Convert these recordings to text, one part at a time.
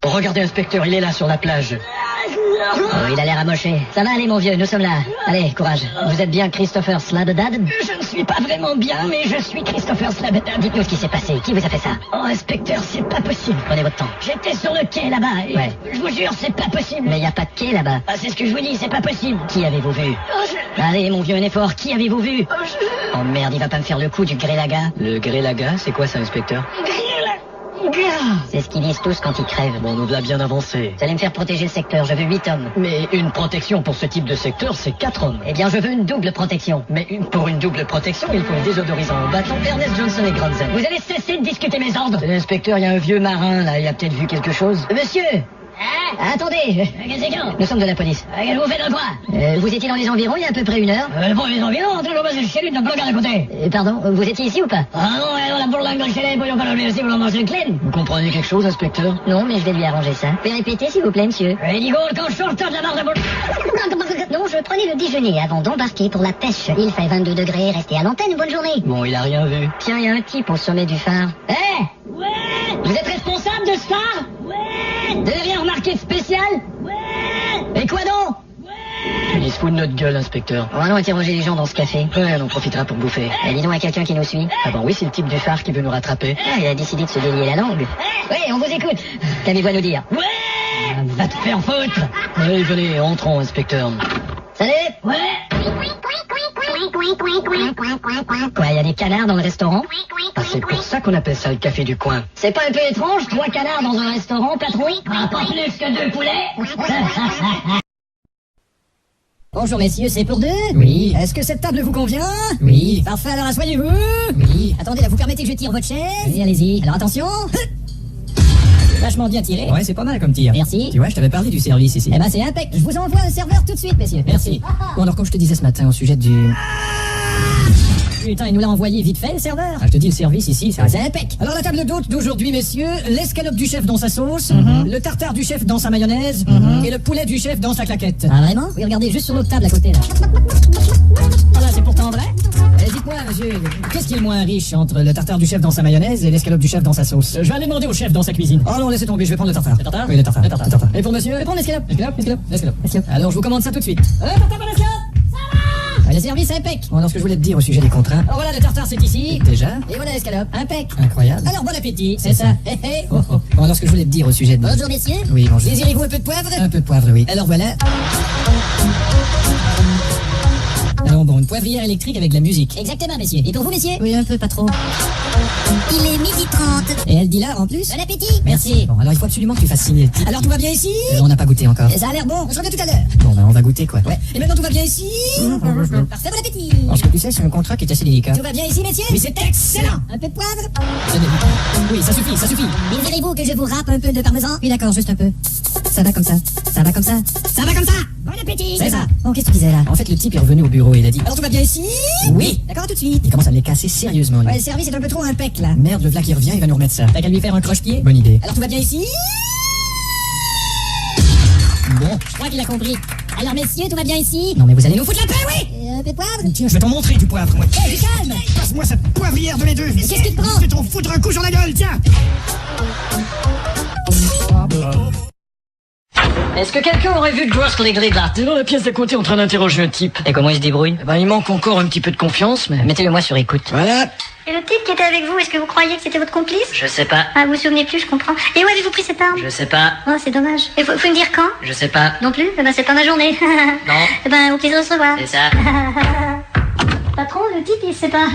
Regardez, inspecteur, il est là sur la plage. Oh, il a l'air amoché. Ça va aller, mon vieux, nous sommes là. Allez, courage. Vous êtes bien Christopher Slabedad? Je ne suis pas vraiment bien, mais je suis Christopher Slabedad. Dites-nous ce qui s'est passé. Qui vous a fait ça? Oh, inspecteur, c'est pas possible. Prenez votre temps. J'étais sur le quai là-bas et Ouais. je vous jure, c'est pas possible. Mais y a pas de quai là-bas. Ah, c'est ce que je vous dis, c'est pas possible. Qui avez-vous vu? Oh, Allez, mon vieux, un effort. Qui avez-vous vu? Oh merde, il va pas me faire le coup du Grélaga. Le Grélaga, c'est quoi ça, inspecteur? C'est ce qu'ils disent tous quand ils crèvent. Bon, nous l'a bien avancé. Vous allez me faire protéger le secteur. Je veux 8 hommes. Mais une protection pour ce type de secteur, c'est 4 hommes. Eh bien, je veux une double protection. Mais pour une double protection, il faut un désodorisant au bâton Ernest Johnson et Granzen. Vous allez cesser de discuter mes ordres. C'est l'inspecteur, il y a un vieux marin, là, il a peut-être vu quelque chose. Monsieur! Hein? Attendez! Qu'est-ce que c'est que Nous sommes de la police. qu'est-ce que vous faites de quoi? Vous étiez dans les environs il y a à peu près 1 heure? Pour les environs, en train de passer chez lui dans le bloc à côté. Pardon, vous étiez ici ou pas? Ah non, la bourlingue de chez les bouillons pas l'oublier aussi, vous l'en mangez une clé. Vous comprenez quelque chose, inspecteur? Non, mais je vais lui arranger ça. Vous pouvez répéter, s'il vous plaît, monsieur? Et Nico, quand je sors de la barre de boule. Non, je prenais le déjeuner avant d'embarquer pour la pêche. Il fait 22 degrés, restez à l'antenne, bonne journée. Bon, il a rien vu. Tiens, il y a un type au sommet du phare. Ouais. Vous êtes responsable de ce phare? Ouais. Vous avez rien remarqué de spécial? Ouais. Et quoi donc? Il se fout de notre gueule, inspecteur. On va allons interroger les gens dans ce café. Ouais, on en profitera pour bouffer. Et dis donc à quelqu'un qui nous suit. Ah bon, oui, c'est le type du phare qui veut nous rattraper. Ah, il a décidé de se délier la langue. Oui, on vous écoute. Qu'avez-vous à nous dire? Ouais. Va te faire foutre. Allez, venez, entrons, inspecteur. Salut! Ouais. Quoi, il y a des canards dans le restaurant? Ah, c'est pour ça qu'on appelle ça le café du coin. C'est pas un peu étrange, 3 canards dans un restaurant, patron? Ah, pas plus que 2 poulets. Bonjour messieurs, c'est pour 2? Oui. Est-ce que cette table vous convient? Oui. Parfait, alors asseyez-vous. Oui. Attendez, là, vous permettez que je tire votre chaise? Oui, allez-y. Alors attention. C'est vachement bien tiré. Ouais, c'est pas mal comme tir. Merci. Tu vois, je t'avais parlé du service ici. Eh ben, c'est impec. Je vous envoie un serveur tout de suite, messieurs. Merci. Bon, alors, comme je te disais ce matin au sujet du... Putain, il nous l'a envoyé vite fait, le serveur. Ah, je te dis, le service ici, c'est impec. Alors, la table d'hôte d'aujourd'hui, messieurs, l'escalope du chef dans sa sauce, le tartare du chef dans sa mayonnaise, et le poulet du chef dans sa claquette. Ah, vraiment? Oui, regardez, juste sur l'autre table à côté, là. Voilà, c'est pourtant vrai. Dites-moi, monsieur, qu'est-ce qui est le moins riche entre le tartare du chef dans sa mayonnaise et l'escalope du chef dans sa sauce? Je vais aller demander au chef dans sa cuisine. Oh non, laissez tomber, je vais prendre le tartare. Le tartare? Oui, le tartare. Le tartare. Et pour monsieur? Et pour l'escalope? L'escalope. Alors, je vous commande ça tout de suite. Tartare pour l'escalope? Le service impec. Bon, alors ce que je voulais te dire au sujet des contrats. Alors voilà, le tartare c'est ici. Déjà. Et voilà l'escalope. Impec. Incroyable. Alors bon appétit. C'est ça. Hé hé. Oh, oh. Bon, alors ce que je voulais te dire au sujet de... Bonjour, messieurs. Oui, bonjour. Désirez-vous un peu de poivre? Un peu de poivre, oui. Alors voilà. Alors bon, une poivrière électrique avec de la musique. Exactement, messieurs. Et pour vous, messieurs? Oui, un peu, pas trop. Il est 12h30. Et elle dit là, en plus? Bon appétit. Merci. Bon, alors il faut absolument que tu fasses signer le titre. Alors tout va bien ici? On n'a pas goûté encore. Ça a l'air bon. Je reviens tout à l'heure. Bon, ben on va goûter quoi. Ouais. Et maintenant tout va bien ici? Parfait, bon appétit. Alors ce que tu sais, c'est un contrat qui est assez délicat. Tout va bien ici, messieurs? Oui, c'est excellent. Un peu de poivre? Oui, ça suffit, ça suffit. Désirez-vous que je vous râpe un peu de parmesan? Oui, d'accord, juste un peu. Ça va comme ça. Ça va comme ça. Ça va comme ça. Bon appétit. C'est ça. Bon, qu'est-ce que tu disais là? En fait, le type est revenu au bureau et il a dit alors tout va bien ici? Oui. D'accord, tout de suite. Il commence à me les casser sérieusement, lui. Ouais, le service est un peu trop impec, là. Merde, le v'là qui revient, il va nous remettre ça. T'as qu'à lui faire un croche-pied? Bonne idée. Alors tout va bien ici? Bon. Je crois qu'il a compris. Alors, messieurs, tout va bien ici? Non, mais vous allez nous foutre la paix, oui! Un peu de poivre? Tiens, je vais t'en montrer du poivre, moi. Hey, du calme! Passe-moi cette poivrière de mes deux. Qu'est-ce qui te prend? Je vais t'en foutre un coup sur la gueule, tiens! Est-ce que quelqu'un aurait vu Ghost Legally là? C'est dans la pièce d'à côté en train d'interroger un type. Et comment il se débrouille? Eh ben, il manque encore un petit peu de confiance, mais... Mettez-le moi sur écoute. Voilà. Et le type qui était avec vous, est-ce que vous croyez que c'était votre complice? Je sais pas. Ah, vous vous souvenez plus, je comprends. Et où avez-vous pris cette arme? Je sais pas. Oh, c'est dommage. Et faut me dire quand? Je sais pas. Non plus? Eh ben, c'est pas ma journée. Non. Eh ben, au plaisir de se revoir. C'est ça. Patron, le type, il sait pas.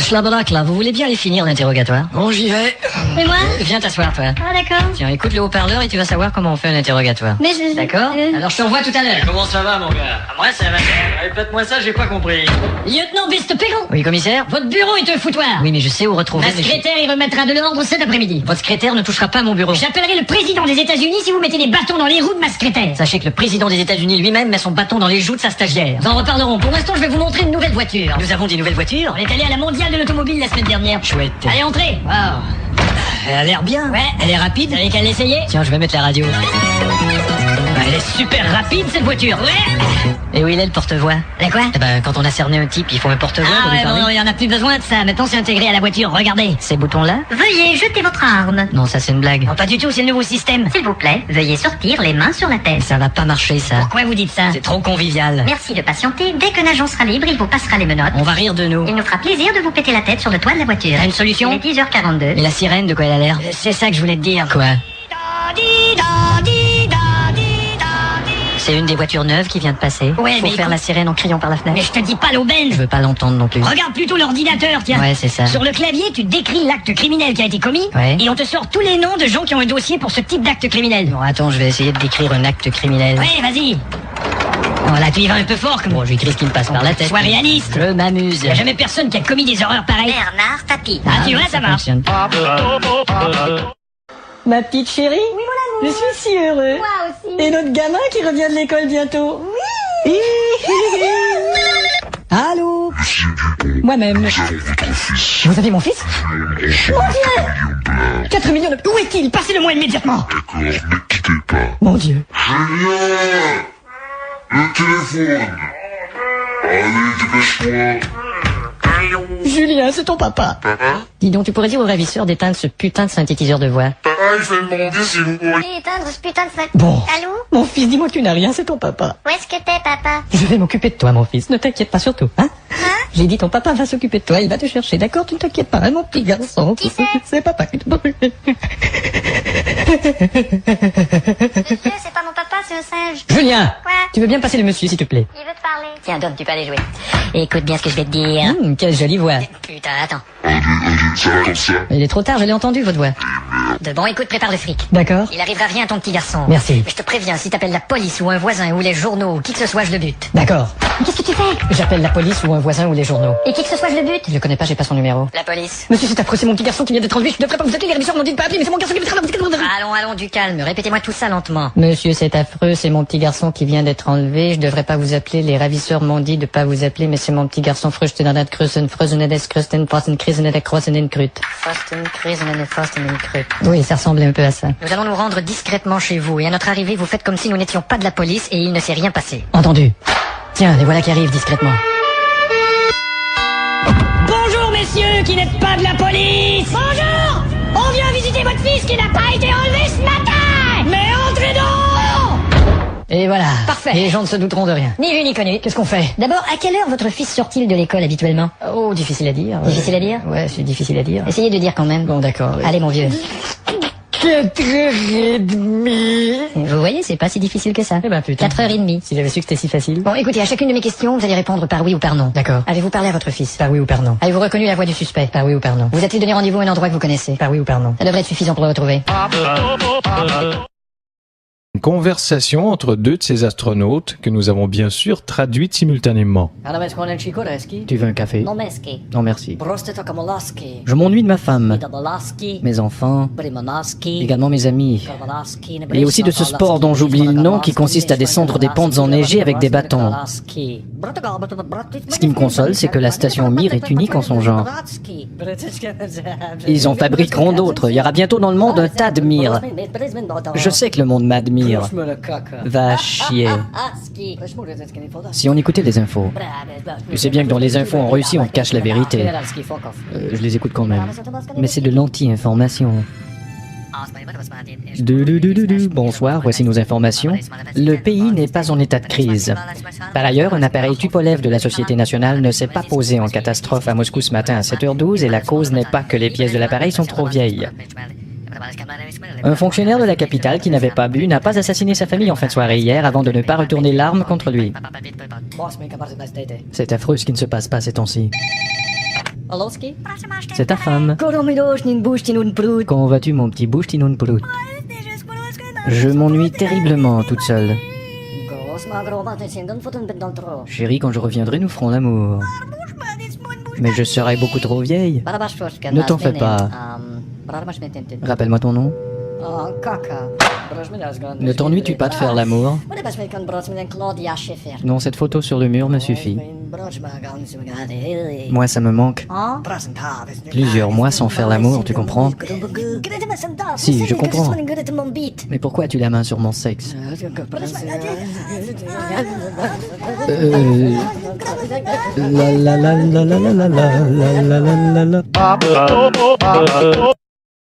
Schlabadak, là, vous voulez bien aller finir l'interrogatoire? Bon, j'y vais. Et moi? Viens t'asseoir, toi. Ah, d'accord. Tiens, écoute le haut-parleur et tu vas savoir comment on fait un interrogatoire. Mais je... D'accord? Alors, je te revois tout à l'heure. Comment ça va, mon gars? Moi, ça va. Répète-moi ça, j'ai pas compris. Lieutenant Vistepéron, Oui, commissaire? votre bureau est un foutoir. Oui, mais je sais où retrouver... Ma secrétaire y remettra de l'ordre cet après-midi. Votre secrétaire ne touchera pas à mon bureau. J'appellerai le président des États-Unis si vous mettez des bâtons dans les roues de ma secrétaire. Sachez que le président des États-Unis lui-même met son bâton dans les joues de sa stagiaire. Nous en reparlerons. Pour l'instant, je vais vous montrer une nouvelle voiture. Nous avons des nouvelles voitures? On est allé à la mondiale de l'automobile la semaine dernière. Chouette. Allez, entrez. Wow. Elle a l'air bien. Ouais. Elle est rapide. Vous avez qu'à l'essayer. Tiens, je vais mettre la radio. Elle est super rapide cette voiture. Ouais. Et où il est le porte-voix? La quoi? Eh ben, quand on a cerné un type, il faut un porte-voix Ah pour lui ouais, parler. bon, il y en a plus besoin de ça. Maintenant, c'est intégré à la voiture. Regardez. Ces boutons-là? Veuillez jeter votre arme. Non, ça c'est une blague. Non, pas du tout, c'est le nouveau système. S'il vous plaît, veuillez sortir les mains sur la tête. Ça va pas marcher, ça. Pourquoi vous dites ça? C'est trop convivial. Merci de patienter. Dès qu'un agent sera libre, il vous passera les menottes. On va rire de nous. Il nous fera plaisir de vous péter la tête sur le toit de la voiture. T'as une solution? Il est 10h42. Et la sirène, de quoi elle a l'air? C'est ça que je voulais te dire. Quoi? C'est une des voitures neuves qui vient de passer. Ouais, Faut mais faire écoute- la sirène en criant par la fenêtre. Mais je te dis pas l'aubaine. Je veux pas l'entendre non plus. Regarde plutôt l'ordinateur, tiens. Ouais, c'est ça. Sur le clavier, tu décris l'acte criminel qui a été commis. Ouais. Et on te sort tous les noms de gens qui ont un dossier pour ce type d'acte criminel. Bon, attends, je vais essayer de décrire un acte criminel. Ouais, vas-y. Oh, là, tu y vas un peu fort, comme Bon, je vais écrire ce qui me passe par la tête. Sois réaliste. Je m'amuse. Y a jamais personne qui a commis des horreurs pareilles. Bernard Tapie. Ah, tu vois, ça marche. fonctionne. Ma petite chérie? Oui, mon amour. Je suis si heureux. Moi aussi. Et notre gamin qui revient de l'école bientôt? Oui. Allô? Moi-même. Vous avez mon fils? Mon Dieu! 4 millions de... Où est-il? Passez-le-moi immédiatement. D'accord, ne quittez pas. Mon Dieu. Julien! Le téléphone! Allez, dépêche-toi! Julien, c'est ton papa. Papa? Dis donc, tu pourrais dire au ravisseur d'éteindre ce putain de synthétiseur de voix. Papa, il fait demander si vous pourriez... Et éteindre ce putain de sac. Bon. Allô? Mon fils, dis-moi que tu n'as rien, c'est ton papa. Où est-ce que t'es, papa? Je vais m'occuper de toi, mon fils. Ne t'inquiète pas surtout, hein? J'ai dit ton papa va s'occuper de toi, il va te chercher, d'accord? Tu ne t'inquiètes pas, hein, mon petit garçon. Qui c'est? C'est papa qui te... Monsieur, c'est pas mon papa, c'est un singe. Julien! Quoi? Tu veux bien passer le monsieur, s'il te plaît? Il veut te parler. Tiens, Dom, tu peux aller jouer. Écoute bien ce que je vais te dire. Quelle jolie voix. Putain, attends. Ça va comme ça? Il est trop tard, je l'ai entendu, votre voix. De bon, écoute, prépare le fric. D'accord. Il arrivera rien à ton petit garçon. Merci. Mais je te préviens, si t'appelles la police ou un voisin ou les journaux ou qui que ce soit, je le bute. D'accord. Qu'est-ce que tu fais? J'appelle la police ou un voisin ou les journaux. Et qui que ce soit, je le bute. Je le connais pas, j'ai pas son numéro. La police. Monsieur, c'est affreux, c'est mon petit garçon qui vient d'être enlevé. Je ne devrais pas vous appeler, les ravisseurs m'ont dit de pas appeler, mais c'est mon garçon qui vient d'être enlevé. Allons, du calme. Répétez-moi tout ça lentement. Monsieur, c'est affreux, c'est mon petit garçon qui vient d'être enlevé. Je devrais pas vous appeler, les ravisseurs m'ont dit de pas vous appeler, mais c'est mon petit garçon Früchtenadat Krusen, Frösenedes Krusten, Fossen Krisenedet Krosenin Krut. Fasten, Krisen, Fasten, Krut. Oui, ça ressemblait un peu à ça. Nous allons nous rendre discrètement chez vous et à notre arrivée, vous faites comme si nous n'étions pas de la police et il ne s'est rien passé. Entendu. Tiens, les voilà qui arrivent discrètement. Bonjour messieurs qui n'êtes pas de la police. Bonjour. On vient visiter votre fils qui n'a pas été enlevé ce matin. Mais entrez donc. Et voilà. Parfait. Les gens ne se douteront de rien. Ni vu ni connu. Qu'est-ce qu'on fait? D'abord, à quelle heure votre fils sort-il de l'école habituellement? Oh, difficile à dire. Difficile à dire? Ouais, c'est difficile à dire. Essayez de dire quand même. Bon, d'accord. Allez mon vieux. 4h30. Vous voyez, c'est pas si difficile que ça. Eh ben, putain. 4h30. Si j'avais su que c'était si facile. Bon, écoutez, à chacune de mes questions, vous allez répondre par oui ou par non. D'accord. Avez-vous parlé à votre fils? Par oui ou par non. Avez-vous reconnu la voix du suspect? Par oui ou par non. Vous a-t-il donné rendez-vous à un endroit que vous connaissez? Par oui ou par non. Ça devrait être suffisant pour le retrouver. Une conversation entre deux de ces astronautes que nous avons bien sûr traduite simultanément. Tu veux un café? Nomeski. Non, merci. Prosteta Kamolaski. Je m'ennuie de ma femme, Dodolaski. mes enfants, Brimonaski. également mes amis. Karvalaski. Et aussi de ce sport dont j'oublie le nom qui consiste à descendre des pentes enneigées avec des bâtons. Ce qui me console, c'est que la station Mir est unique en son genre. Ils en fabriqueront d'autres. Il y aura bientôt dans le monde un tas de Mir. Je sais que le monde m'admire. Va chier. Si on écoutait les infos. Tu sais bien que dans les infos en Russie, on te cache la vérité. Je les écoute quand même. Mais c'est de l'anti-information. Bonsoir, voici nos informations. Le pays n'est pas en état de crise. Par ailleurs, un appareil Tupolev de la Société nationale ne s'est pas posé en catastrophe à Moscou ce matin à 7h12 et la cause n'est pas que les pièces de l'appareil sont trop vieilles. Un fonctionnaire de la capitale qui n'avait pas bu n'a pas assassiné sa famille en fin de soirée hier avant de ne pas retourner l'arme contre lui. C'est affreux ce qui ne se passe pas ces temps-ci. C'est ta femme. Comment vas-tu mon petit bouche tinoun prout? Je m'ennuie terriblement toute seule. Chérie, quand je reviendrai, nous ferons l'amour. Mais je serai beaucoup trop vieille. Ne t'en fais pas. Rappelle-moi ton nom. Ne t'ennuies-tu pas de faire l'amour? Non, cette photo sur le mur me suffit. Moi, ça me manque. Plusieurs mois sans faire l'amour, tu comprends? Si, je comprends. Mais pourquoi as-tu la main sur mon sexe? La la la la la la la la la la la la.